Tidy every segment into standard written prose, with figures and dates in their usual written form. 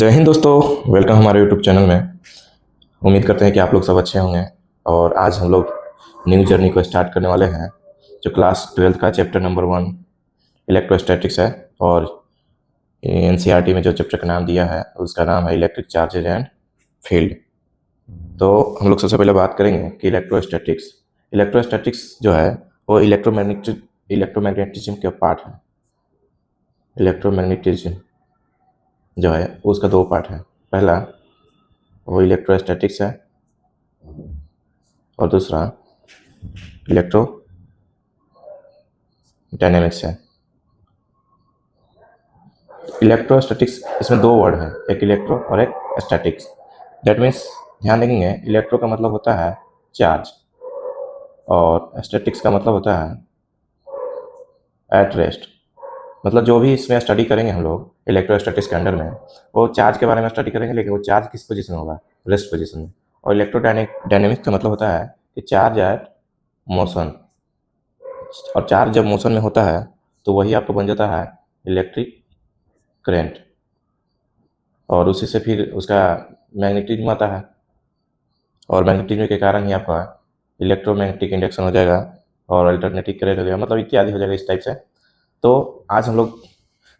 जय हिंद दोस्तों, वेलकम हमारे यूट्यूब चैनल में। उम्मीद करते हैं कि आप लोग सब अच्छे होंगे। और आज हम लोग न्यू जर्नी को स्टार्ट करने वाले हैं, जो क्लास 12th का चैप्टर नंबर 1 इलेक्ट्रोस्टैटिक्स है। और एनसीईआरटी में जो चैप्टर का नाम दिया है उसका नाम है इलेक्ट्रिक चार्जेज एंड फील्ड। तो हम लोग सबसे पहले बात करेंगे कि इलेक्ट्रोस्टैटिक्स जो है वो इलेक्ट्रोमैग्नेटिज्म के पार्ट है। इलेक्ट्रोमैग्नेटिज्म जो है उसका दो पार्ट है। पहला वो इलेक्ट्रोस्टैटिक्स है और दूसरा इलेक्ट्रो डायनेमिक्स है। इलेक्ट्रोस्टैटिक्स, इसमें दो वर्ड है, एक इलेक्ट्रो और एक स्टैटिक्स। दैट मीन्स ध्यान देंगे, इलेक्ट्रो का मतलब होता है चार्ज और स्टैटिक्स का मतलब होता है एट रेस्ट। मतलब जो भी इसमें स्टडी करेंगे हम लोग इलेक्ट्रोस्टैटिक्स के अंडर में, वो चार्ज के बारे में स्टडी करेंगे, लेकिन वो चार्ज किस पोजीशन में होगा, रेस्ट पोजीशन में। और इलेक्ट्रोडायनेमिक्स का मतलब होता है कि चार्ज एट मोशन। और चार्ज जब मोशन में होता है तो वही आपको बन जाता है इलेक्ट्रिक करंट, और उसी से फिर उसका मैग्नेटिज्म आता है, और मैग्नेटिज्म के कारण ही आपका इलेक्ट्रोमैग्नेटिक इंडक्शन हो जाएगा और अल्टरनेटिव करंट हो गया, मतलब इत्यादि हो जाएगा इस टाइप से। तो आज हम लोग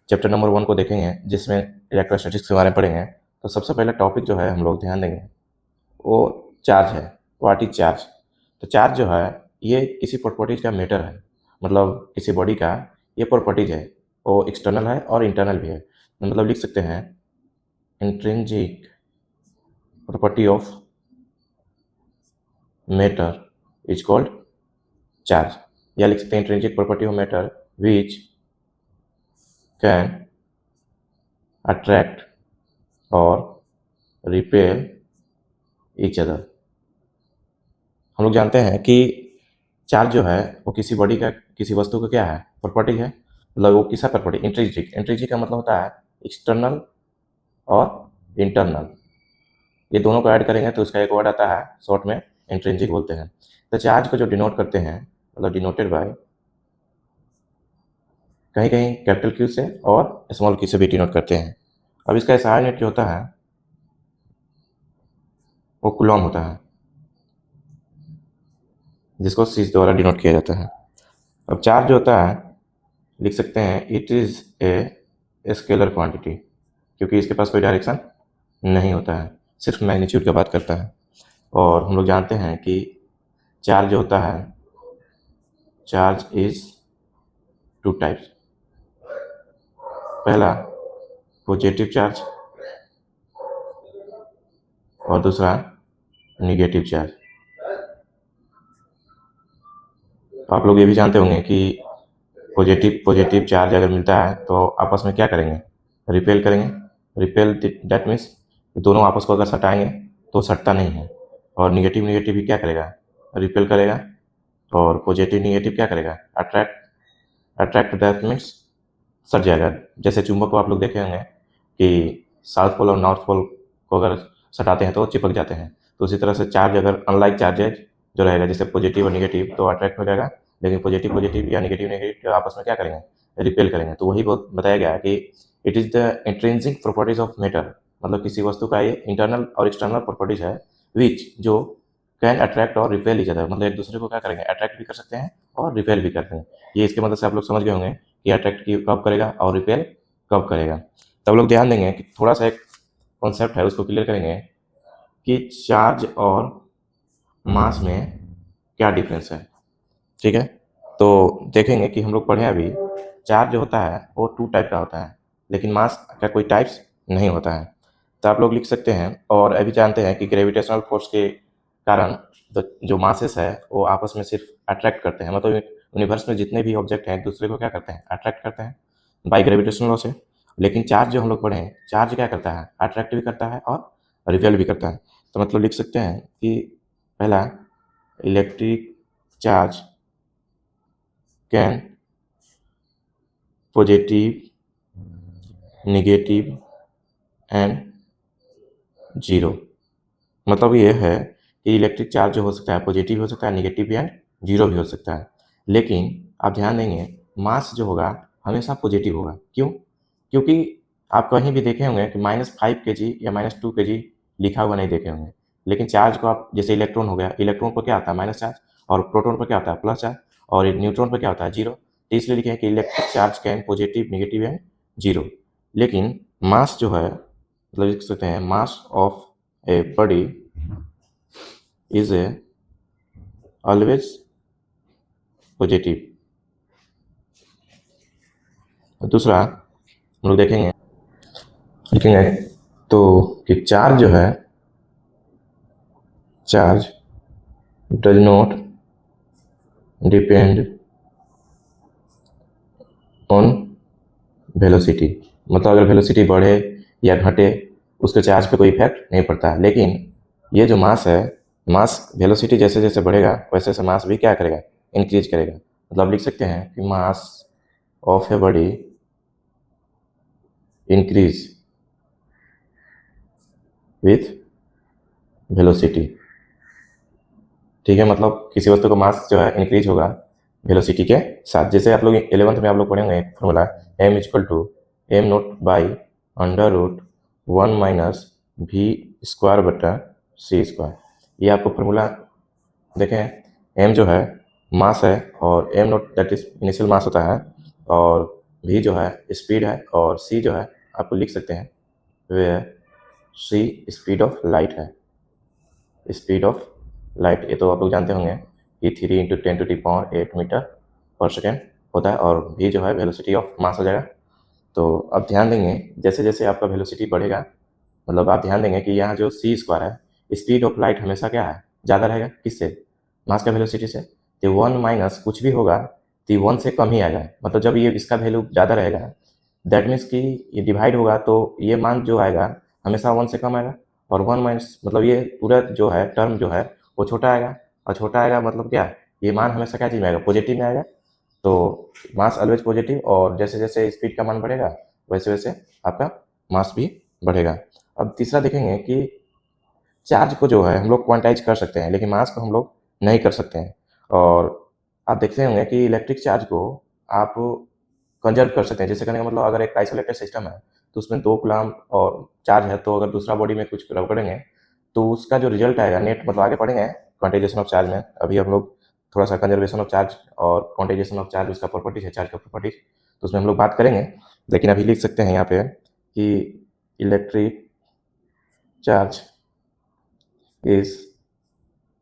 चैप्टर नंबर 1 को देखेंगे, जिसमें इलेक्ट्रोस्टैटिक्स के बारे में पढ़ेंगे। तो सबसे पहला टॉपिक जो है हम लोग ध्यान देंगे वो चार्ज है। What is charge? तो चार्ज जो है ये किसी प्रॉपर्टीज का मैटर है, मतलब किसी बॉडी का ये प्रॉपर्टीज है, वो एक्सटर्नल है और इंटरनल भी है। मतलब लिख सकते हैं intrinsic property of matter is called charge, या लिख सकते हैं intrinsic property of matter which can attract और रिपेल ईच अदर। हम लोग जानते हैं कि चार्ज जो है वो किसी बॉडी का, किसी वस्तु का क्या है, प्रॉपर्टी है। मतलब वो किसा प्रॉपर्टी, इंट्रिंसिक का मतलब होता है एक्सटर्नल और इंटरनल, ये दोनों को ऐड करेंगे तो उसका एक वर्ड आता है, शॉर्ट में इंट्रिंसिक बोलते हैं। तो चार्ज को जो डिनोट करते हैं, मतलब डिनोटेड बाय, कहीं कहीं कैपिटल क्यू से और स्मॉल क्यू से भी डिनोट करते हैं। अब इसका एसआई यूनिट जो होता है वो कूलॉम होता है, जिसको सी द्वारा डिनोट किया जाता है। अब चार्ज जो होता है लिख सकते हैं it is a scalar quantity, क्योंकि इसके पास कोई डायरेक्शन नहीं होता है, सिर्फ मैग्नीट्यूड की बात करता है। और हम लोग जानते हैं कि चार्ज जो होता है, चार्ज इज टू टाइप्स। पहला पॉजिटिव चार्ज और दूसरा निगेटिव चार्ज। तो आप लोग ये भी जानते होंगे कि पॉजिटिव चार्ज अगर मिलता है तो आपस में क्या करेंगे, रिपेल करेंगे। रिपेल दैट मीन्स दोनों आपस को अगर सटाएंगे तो सटता नहीं है। और निगेटिव भी क्या करेगा, रिपेल करेगा। और पॉजिटिव निगेटिव क्या करेगा, अट्रैक्ट दैट मीन्स सट जाएगा। जैसे चुंबक को आप लोग देखे होंगे कि साउथ पोल और नॉर्थ पोल को अगर सटाते हैं तो चिपक जाते हैं। तो उसी तरह से चार्ज अगर अनलाइक चार्जेज जो रहेगा, जैसे पॉजिटिव और निगेटिव, तो अट्रैक्ट हो जाएगा, लेकिन पॉजिटिव या निगेटिव आपस में क्या करेंगे, रिपेल करेंगे। तो वही बताया गया है कि it is the intrinsic properties of matter, मतलब किसी वस्तु का ये इंटरनल और एक्सटर्नल प्रॉपर्टीज है विच जो कैन अट्रैक्ट और रिपेल ईच अदर, मतलब एक दूसरे को क्या करेंगे, अट्रैक्ट भी कर सकते हैं और रिपेल भी करते हैं। ये इसके मदद से आप लोग समझ गए होंगे कि अट्रैक्ट कब करेगा और रिपेल कब करेगा। तब लोग ध्यान देंगे कि थोड़ा सा एक कॉन्सेप्ट है उसको क्लियर करेंगे कि चार्ज और मास में क्या डिफरेंस है। ठीक है, तो देखेंगे कि हम लोग पढ़े अभी, चार्ज जो होता है वो 2 टाइप का होता है, लेकिन मास का कोई टाइप्स नहीं होता है। तो आप लोग लिख सकते हैं, और अभी जानते हैं कि ग्रेविटेशनल फोर्स के कारण जो मासेस है वो आपस में सिर्फ अट्रैक्ट करते हैं, मतलब यूनिवर्स में जितने भी ऑब्जेक्ट हैं एक दूसरे को क्या करते हैं, अट्रैक्ट करते हैं बाई ग्रेविटेशनल लॉ से। लेकिन चार्ज जो हम लोग पढ़े हैं, चार्ज क्या करता है, अट्रैक्ट भी करता है और रिपेल भी करता है। तो मतलब लिख सकते हैं कि पहला electric charge can positive, negative and zero. मतलब ये है कि इलेक्ट्रिक चार्ज जो हो सकता है पॉजिटिव हो सकता है, नेगेटिव भी एंड जीरो भी हो सकता है। लेकिन आप ध्यान देंगे मास जो होगा हमेशा पॉजिटिव होगा। क्यों? क्योंकि आप कहीं भी देखे होंगे कि -5 kg या -2 kg लिखा हुआ नहीं देखे होंगे, लेकिन चार्ज को आप जैसे इलेक्ट्रॉन हो गया, इलेक्ट्रॉन पर क्या होता है माइनस चार्ज, और प्रोटॉन पर क्या होता है प्लस चार्ज, और न्यूट्रॉन पर क्या होता है जीरो। तो इसलिए लिखे हैं कि electric charge can positive, negative and zero. लेकिन मास जो है, मतलब लिख सकते हैं mass of a body is a always positive. दूसरा हम लोग लिखेंगे तो कि चार्ज जो है, charge does not depend on velocity. मतलब अगर वेलोसिटी बढ़े या घटे उसके चार्ज पे कोई इफेक्ट नहीं पड़ता है। लेकिन ये जो मास है, मास वेलोसिटी जैसे जैसे बढ़ेगा वैसे वैसे मास भी क्या करेगा, इंक्रीज करेगा। मतलब लिख सकते हैं कि mass of a body increase with velocity. ठीक है, मतलब किसी वस्तु का मास जो है इंक्रीज होगा वेलोसिटी के साथ। जैसे आप लोग 11th में आप लोग पढ़ेंगे एक formula m equal to m naught by under root 1 minus v square बटा सी स्क्वायर। ये आपको फॉर्मूला देखें, m जो है मास है और m naught that is initial mass होता है, और v जो है स्पीड है, और c जो है आपको लिख सकते हैं वे c स्पीड ऑफ लाइट है, स्पीड ऑफ लाइट। ये तो आप लोग जानते होंगे कि 3 × 10⁸ मीटर पर सेकेंड होता है, और भी जो है वेलोसिटी ऑफ मास हो जाएगा। तो अब ध्यान देंगे जैसे जैसे आपका वेलोसिटी बढ़ेगा, मतलब आप ध्यान देंगे कि यहाँ जो सी स्क्वायर है, स्पीड ऑफ लाइट हमेशा क्या है, ज़्यादा रहेगा किससे, मास का वेलोसिटी से। तो 1 माइनस कुछ भी होगा तो 1 से कम ही आएगा। मतलब जब ये इसका वैल्यू ज़्यादा रहेगा दैट मीन्स कि ये डिवाइड होगा तो ये मान जो आएगा हमेशा 1 से कम आएगा, और 1 माइनस मतलब ये पूरा जो है टर्म जो है वो छोटा आएगा, और छोटा आएगा मतलब क्या, ये मान हमेशा क्या चीज़ में आएगा, पॉजिटिव में आएगा। तो मास ऑलवेज पॉजिटिव, और जैसे जैसे स्पीड का मान बढ़ेगा वैसे वैसे आपका मास भी बढ़ेगा। अब तीसरा देखेंगे कि चार्ज को जो है हम लोग क्वांटाइज कर सकते हैं, लेकिन मास को हम लोग नहीं कर सकते हैं। और आप देखते होंगे कि इलेक्ट्रिक चार्ज को आप कंजर्व कर सकते हैं। जैसे कहने का मतलब अगर एक आइसोलेटेड सिस्टम है तो उसमें 2 कूलम और चार्ज है, तो अगर दूसरा बॉडी में कुछ रब करेंगे तो उसका जो रिजल्ट आएगा नेट, मतलब आगे पढ़ेंगे क्वांटाइजेशन ऑफ चार्ज में। अभी हम लोग थोड़ा सा कंजर्वेशन ऑफ चार्ज और क्वांटाइजेशन ऑफ चार्ज उसका प्रॉपर्टीज है, चार्ज का प्रॉपर्टीज, तो उसमें हम लोग बात करेंगे। लेकिन अभी लिख सकते हैं यहाँ पे कि electric charge is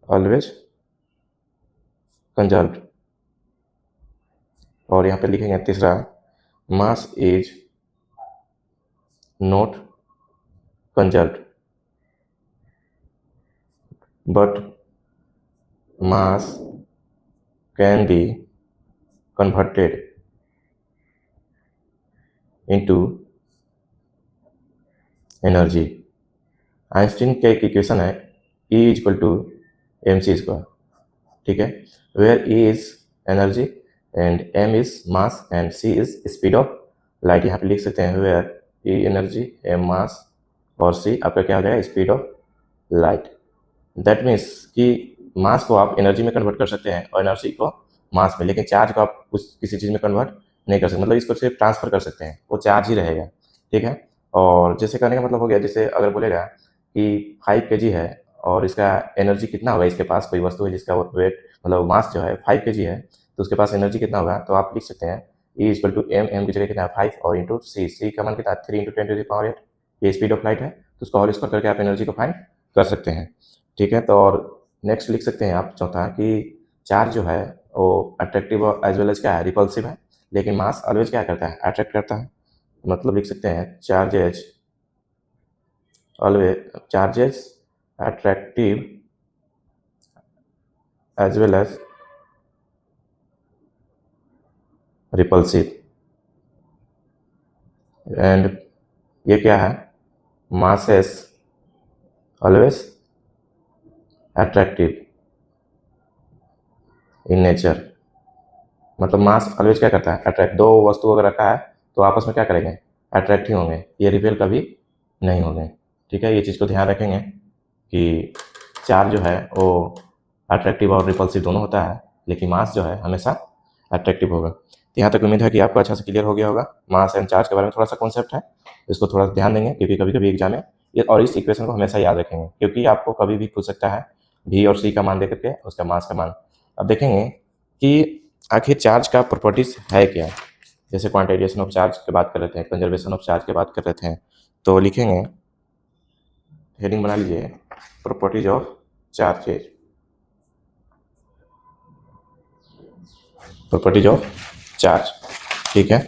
always conserved. और यहाँ पे लिखेंगे तीसरा, mass is not conserved but mass can be converted into energy. Einstein का एक इक्वेशन है E equal to mc square, ठीक है, where E is energy and m is mass and c is speed of light. यहाँ पे लिख सकते हैं where E energy, m mass और c आपका क्या हो जाएगा, speed of light. That means कि मास को आप एनर्जी में कन्वर्ट कर सकते हैं और एनर्जी को मास में, लेकिन चार्ज को आप कुछ किसी चीज़ में कन्वर्ट नहीं कर सकते। मतलब इसको सिर्फ ट्रांसफर कर सकते हैं, वो चार्ज ही रहेगा, ठीक है। और जैसे कहने का मतलब हो गया, जैसे अगर बोलेगा कि 5 kg है और इसका एनर्जी कितना होगा, इसके पास कोई वस्तु है जिसका वेट मतलब मास जो है 5 kg है, तो उसके पास एनर्जी कितना होगा, तो आप लिख सकते हैं E इक्वल टू m की जगह कितना है 5 और इंटू c का मान कितना है 3 × 10⁸ ये स्पीड ऑफ लाइट है, तो उसको होल स्क्वायर करके आप एनर्जी को फाइंड कर सकते हैं, ठीक है। तो और नेक्स्ट लिख सकते हैं आप चौथा कि चार्ज जो है वो अट्रैक्टिव एज वेल एज क्या है, रिपल्सिव है, लेकिन मास ऑलवेज क्या करता है, अट्रैक्ट करता है। मतलब लिख सकते हैं charges always, charges attractive as well as repulsive. And ये क्या है, masses always attractive in nature. मतलब मास ऑलवेज क्या करता है, अट्रैक्ट। दो वस्तु अगर रखा है तो आपस में क्या करेंगे, अट्रैक्ट ही होंगे, ये रिपेल कभी नहीं होंगे, ठीक है। ये चीज़ को ध्यान रखेंगे कि चार्ज जो है वो अट्रैक्टिव और रिपल्सिव दोनों होता है, लेकिन मास जो है हमेशा अट्रैक्टिव होगा। तो यहाँ तक उम्मीद है कि आपको अच्छा से क्लियर हो गया होगा। मास एंड चार्ज के बारे में थोड़ा सा कॉन्सेप्ट है, इसको थोड़ा ध्यान देंगे क्योंकि कभी कभी एग्जाम में ये, और इस इक्वेशन को हमेशा याद रखेंगे क्योंकि आपको कभी भी पूछ सकता है V और C का मान दे करके उसका मास का मान। अब देखेंगे कि आखिर चार्ज का प्रॉपर्टीज है क्या। जैसे क्वांटाइजेशन ऑफ चार्ज की बात कर रहे थे, कंजर्वेशन ऑफ चार्ज की बात कर रहे थे, तो लिखेंगे, हेडिंग बना लीजिए, properties of charges, properties of charge. ठीक है,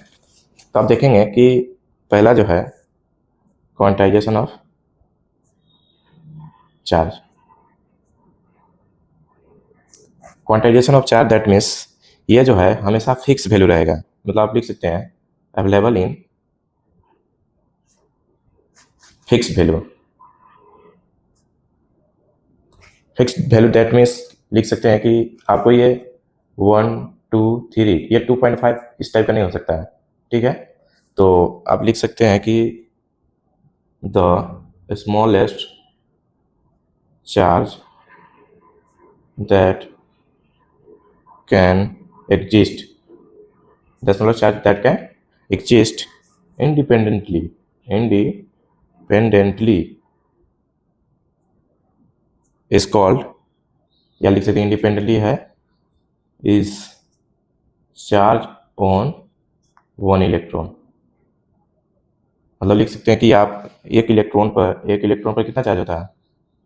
तो आप देखेंगे कि पहला जो है quantization of charge. Quantization of charge that means ये जो है हमेशा फिक्स वैल्यू रहेगा। मतलब आप लिख सकते हैं available in fix value. Fixed value that means लिख सकते हैं कि आपको ये 1 2 3 ये 2.5 इस टाइप का नहीं हो सकता है। ठीक है, तो आप लिख सकते हैं कि the smallest charge that can exist, the smallest charge that can exist independently is called, या लिख सकते हैं इंडिपेंडेंटली है, is charge on one electron। मतलब लिख सकते हैं कि आप एक इलेक्ट्रॉन पर कितना चार्ज होता है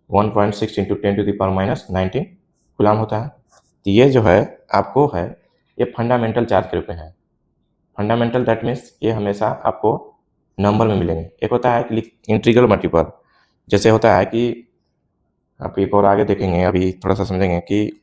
1.6 इंटू 10⁻⁻19 कूलम होता है। तो ये जो है आपको है ये फंडामेंटल चार्ज के रूप में है। फंडामेंटल दैट मीन्स ये हमेशा आपको नंबर में मिलेंगे। एक होता है कि इंटीग्रल मल्टीपल, जैसे होता है कि आप एक और आगे देखेंगे, अभी थोड़ा सा समझेंगे कि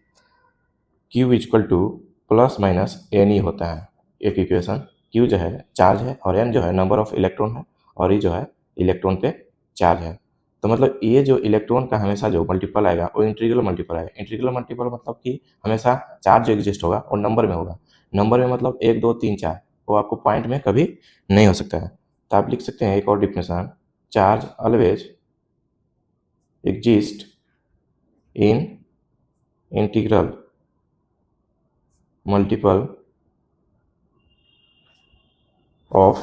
Q equal to plus minus n e होता है। एक इक्वेशन, Q जो है चार्ज है और N जो है नंबर ऑफ इलेक्ट्रॉन है और E जो है इलेक्ट्रॉन पे चार्ज है। तो मतलब ये जो इलेक्ट्रॉन का हमेशा जो मल्टीपल आएगा वो इंटीग्रल मल्टीपल आएगा। इंटीग्रल मल्टीपल मतलब कि हमेशा चार्ज जो एग्जिस्ट होगा और नंबर में होगा। नंबर में मतलब 1 2 3 4, वो आपको पॉइंट में कभी नहीं हो सकता है। तो आप लिख सकते हैं एक और definition, charge always exist in integral multiple of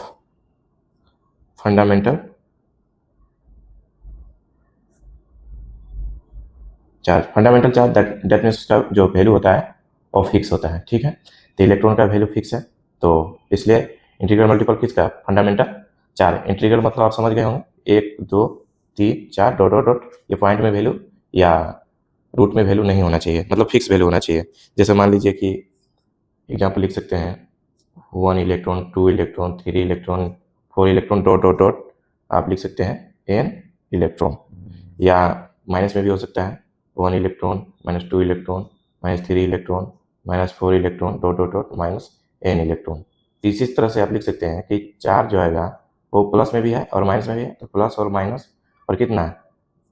fundamental charge. Fundamental charge that means उसका जो वैल्यू होता है वो फिक्स होता है। ठीक है, तो इलेक्ट्रॉन का वैल्यू फिक्स है, तो इसलिए इंटीग्रल मल्टीपल किसका, फंडामेंटल चार्ज। इंटीग्रल मतलब आप समझ गए होंगे 1 2 3 4 डॉट डॉट डॉट, ये पॉइंट में वैल्यू या रूट में वैल्यू नहीं होना चाहिए, मतलब फिक्स वैल्यू होना चाहिए। जैसे मान लीजिए कि एग्जाम्पल लिख सकते हैं 1 electron 2 electron 3 electron 4 electron dot dot dot, आप लिख सकते हैं n इलेक्ट्रॉन, या माइनस में भी हो सकता है 1 electron -2 electron -3 electron -4 electron dot dot dot -n electron. इसी तरह से आप लिख सकते हैं कि चार्ज जो आएगा वो प्लस में भी है और माइनस में भी है, तो प्लस और माइनस और कितना है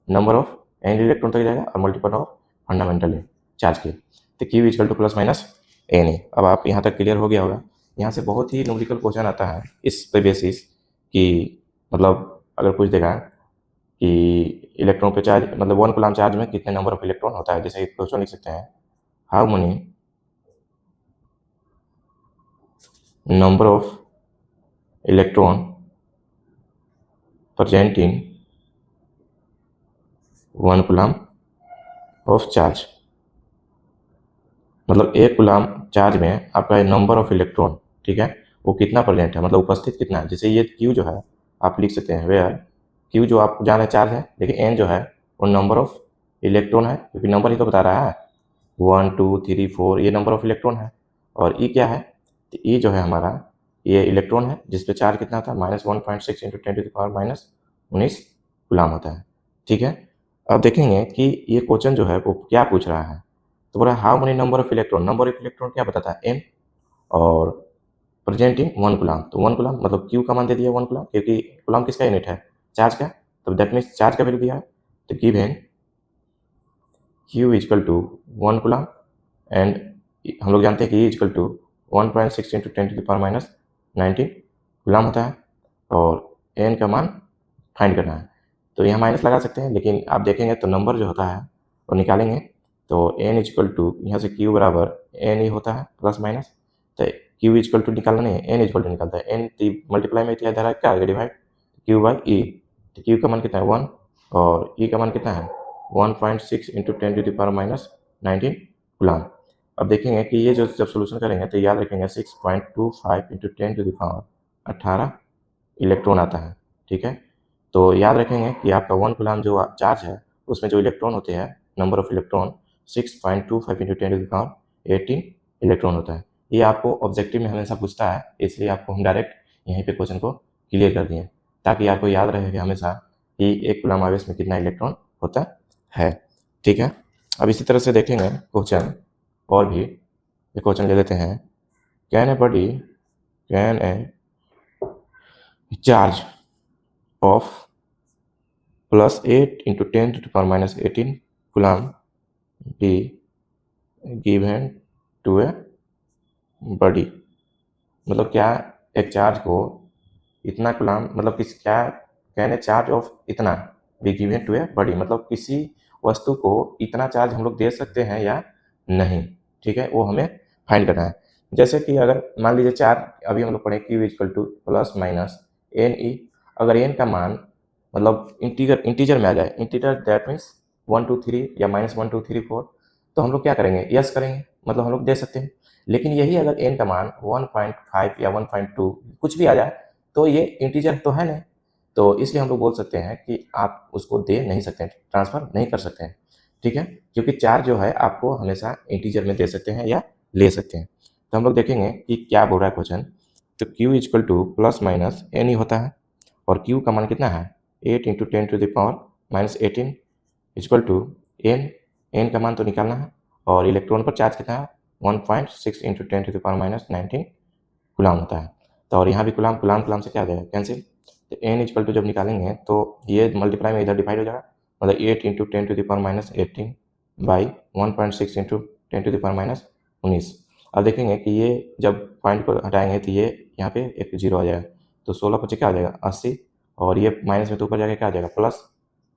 नंबर ऑफ n इलेक्ट्रॉन तक जाएगा और मल्टीपल ऑफ फंडामेंटल चार्ज की, तो Q equal to plus minus n। अब आप यहाँ तक क्लियर हो गया होगा। यहाँ से बहुत ही न्यूमेरिकल क्वेश्चन आता है इस पे बेसिस कि मतलब अगर पूछ देगा कि इलेक्ट्रॉन पे चार्ज मतलब 1 कूलम चार्ज में कितने नंबर ऑफ इलेक्ट्रॉन होता है। जैसे क्वेश्चन लिख सकते हैं how many number of electron present in 1 coulomb of charge. मतलब 1 कूलम चार्ज में आपका नंबर ऑफ इलेक्ट्रॉन, ठीक है, वो कितना प्रेजेंट है, मतलब उपस्थित कितना है। जैसे ये Q जो है आप लिख सकते हैं वेयर Q जो आप जान है चार्ज है, लेकिन N जो है वो नंबर ऑफ इलेक्ट्रॉन है, क्योंकि नंबर ही तो बता रहा है 1 2 3 4, ये नंबर ऑफ इलेक्ट्रॉन है। और E क्या है, तो E जो है हमारा ये इलेक्ट्रॉन है जिसपे चार्ज कितना था -1.6 इंटू 10⁻⁻19 कूलम होता है। ठीक है, अब देखेंगे कि ये क्वेश्चन जो है वो क्या पूछ रहा है। तो बोला how many number of electron, number of electron क्या बताता है n, और प्रेजेंटिंग 1 कूलम, तो 1 कूलम मतलब Q का मान दे दिया 1 कूलम, क्योंकि कूलम किसका यूनिट है चार्ज का, तो दैट मीन्स चार्ज का वैल्यू दिया है। तो given Q equal to 1 coulomb and हम लोग जानते हैं कि E equal to 1.6 into 10⁻⁻19 coulomb होता है और n का मान फाइंड करना है। तो यहाँ माइनस लगा सकते हैं, लेकिन आप देखेंगे तो नंबर जो होता है वो निकालेंगे तो n इक्वल टू यहाँ से Q बराबर n ही होता है प्लस माइनस, तो क्यू इक्वल टू निकालना नहीं है, एन इक्वल टू निकालता है। एन मल्टीप्लाई में इधर है क्या आ गया डिवाइड, क्यू बाई ई। तो क्यू का मान कितना है 1 और ई का मान कितना है 1.6 इंटू 10⁻⁻19 कूलम। अब देखेंगे कि ये जो जब सोल्यूशन करेंगे तो याद रखेंगे 6.25 इंटू 10⁻18 इलेक्ट्रॉन आता है, ठीक है। तो याद रखेंगे कि आपका 1 कूलम जो चार्ज है उसमें जो इलेक्ट्रॉन होते हैं, number of electron 6.25 into 10⁻18 electron होता है। ये आपको ऑब्जेक्टिव में हमेशा पूछता है, इसलिए आपको हम डायरेक्ट यहीं पे क्वेश्चन को क्लियर कर दिए ताकि आपको याद रहे कि हमेशा कि 1 कूलम आवेश में कितना इलेक्ट्रॉन होता है, ठीक है। अब इसी तरह से देखेंगे क्वेश्चन और भी। ये क्वेश्चन ले लेते हैं, can a charge of +8 into 10⁻18 coulomb be given to a body। मतलब क्या एक चार्ज को इतना कूलम, मतलब किस क्या कैन ए चार्ज ऑफ इतना be given to a body, मतलब किसी वस्तु को इतना चार्ज हम लोग दे सकते हैं या नहीं, ठीक है, वो हमें फाइंड करना है। जैसे कि अगर मान लीजिए चार्ज अभी हम लोग पढ़े Q equal to plus minus n e, अगर एन का मान मतलब इंटीजर में आ जाए, इंटीजर दैट मीन्स 1 2 3 या -1 2 3 4, तो हम लोग क्या करेंगे, यस करेंगे, मतलब हम लोग दे सकते हैं। लेकिन यही अगर एन का मान 1.5 या 1.2 कुछ भी आ जाए तो ये इंटीजर तो है नहीं, तो इसलिए हम लोग बोल सकते हैं कि आप उसको दे नहीं सकते हैं, ट्रांसफ़र नहीं कर सकते हैं, ठीक है, क्योंकि चार्ज जो है आपको हमेशा इंटीजर में दे सकते हैं या ले सकते हैं। तो हम लोग देखेंगे कि क्या बोल रहा है क्वेश्चन। तो Q equal to plus minus n ही होता है और Q का मान कितना है 8 इंटू 10⁻⁻18 इक्वल टू एन का मान तो निकालना है और इलेक्ट्रॉन पर चार्ज कितना है 1.6 इंटू 10⁻⁻19 कूलम होता है। तो और यहाँ भी कूलम से क्या आ जाएगा कैंसिल। तो एन इक्वल टू जब निकालेंगे तो ये मल्टीप्लाई में इधर डिवाइड हो जाएगा, मतलब 8 इंटू 10⁻18 बाई 1.6 इंटू 10⁻19। अब देखेंगे कि ये जब पॉइंट को हटाएंगे तो ये यहाँ पे एक जीरो आ जाएगा, तो 16 पच्चीस क्या आ जाएगा 80, और ये माइनस में तो ऊपर जाके क्या आ जाएगा प्लस,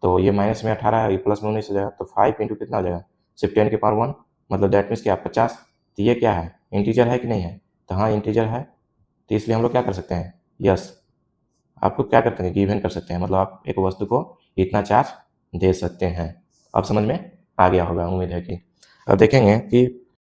तो ये माइनस में 18 है, ये प्लस में 19 हो जाएगा, तो 5 इंटू कितना हो जाएगा सिर्फ 10⁻1, मतलब दैट मीन्स क्या 50। तो ये क्या है इंटीजर है कि नहीं है, तो हाँ इंटीजर है, तो इसलिए हम लोग क्या कर सकते हैं यस, आपको क्या करते हैं गिवन कर सकते हैं, मतलब आप एक वस्तु को इतना चार्ज दे सकते हैं। अब समझ में आ गया होगा, उम्मीद है कि। अब देखेंगे कि